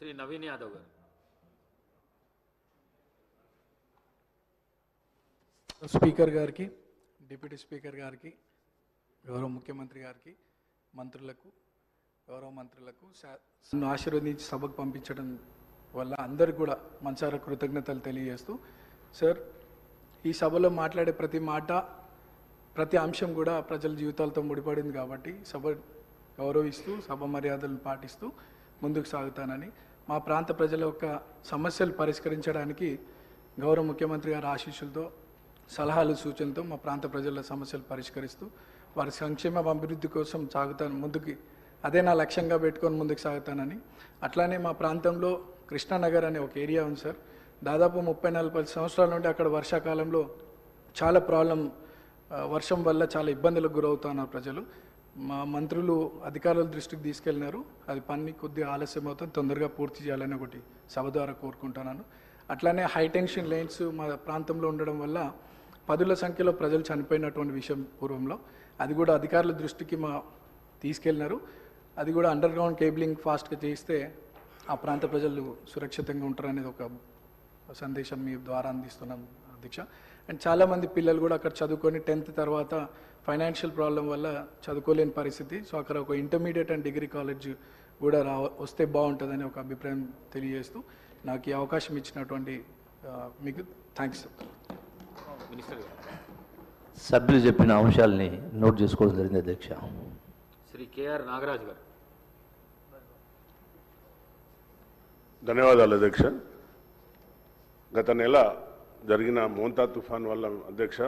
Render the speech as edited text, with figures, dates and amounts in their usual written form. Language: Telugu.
శ్రీ నవీన్ యాదవ్ గారు. స్పీకర్ గారికి, డిప్యూటీ స్పీకర్ గారికి, గౌరవ ముఖ్యమంత్రి గారికి, మంత్రులకు, గౌరవ మంత్రులకు నన్ను ఆశీర్వదించి సభకు పంపించడం వల్ల అందరికి కూడా మనసారా కృతజ్ఞతలు తెలియజేస్తూ, సార్ ఈ సభలో మాట్లాడే ప్రతి మాట, ప్రతి అంశం కూడా ప్రజల జీవితాలతో ముడిపడింది కాబట్టి సభ గౌరవిస్తూ సభ మర్యాదలను పాటిస్తూ ముందుకు సాగుతానని, మా ప్రాంత ప్రజల యొక్క సమస్యలు పరిష్కరించడానికి గౌరవ ముఖ్యమంత్రి గారి ఆశీస్సులతో, సలహాలు, సూచనలతో మా ప్రాంత ప్రజల సమస్యలు పరిష్కరిస్తూ వారి సంక్షేమ అభివృద్ధి కోసం సాగుతాను ముందుకి. అదే నా లక్ష్యంగా పెట్టుకొని ముందుకు సాగుతానని. అట్లానే మా ప్రాంతంలో కృష్ణానగర్ అనే ఒక ఏరియా ఉంది సార్. దాదాపు 30-40 సంవత్సరాల నుండి అక్కడ వర్షాకాలంలో చాలా వర్షం వల్ల చాలా ఇబ్బందులకు గురవుతున్నారు ప్రజలు. మా మంత్రులు అధికారుల దృష్టికి తీసుకెళ్ళినారు. అది పని కొద్దిగా ఆలస్యం అవుతుంది, తొందరగా పూర్తి చేయాలని ఒకటి సభ ద్వారా కోరుకుంటున్నాను. అట్లానే హై టెన్షన్ లైన్స్ మా ప్రాంతంలో ఉండడం వల్ల పదుల సంఖ్యలో ప్రజలు చనిపోయినటువంటి విషయం పూర్వంలో, అది కూడా అధికారుల దృష్టికి తీసుకెళ్ళినారు. అది కూడా అండర్ గ్రౌండ్ కేబులింగ్ ఫాస్ట్గా చేస్తే ఆ ప్రాంత ప్రజలు సురక్షితంగా ఉంటారనేది ఒక సందేశం మీ ద్వారా అందిస్తున్నాం అధ్యక్ష. అండ్ చాలామంది పిల్లలు కూడా అక్కడ చదువుకొని 10th తర్వాత ఫైనాన్షియల్ ప్రాబ్లం వల్ల చదువుకోలేని పరిస్థితి. సో అక్కడ ఒక ఇంటర్మీడియట్ అండ్ డిగ్రీ కాలేజ్ కూడా వస్తే బాగుంటుందని ఒక అభిప్రాయం తెలియజేస్తూ నాకు ఈ అవకాశం ఇచ్చినటువంటి మీకు థ్యాంక్స్. మినిస్టర్ గారు. సభ్యులు చెప్పిన అంశాలని నోట్ చేసుకోవడం జరిగింది అధ్యక్ష. శ్రీ కేఆర్ నాగరాజు గారు. ధన్యవాదాలు అధ్యక్ష. గత నెల జరిగిన మోంతా తుఫాన్ వల్ల అధ్యక్ష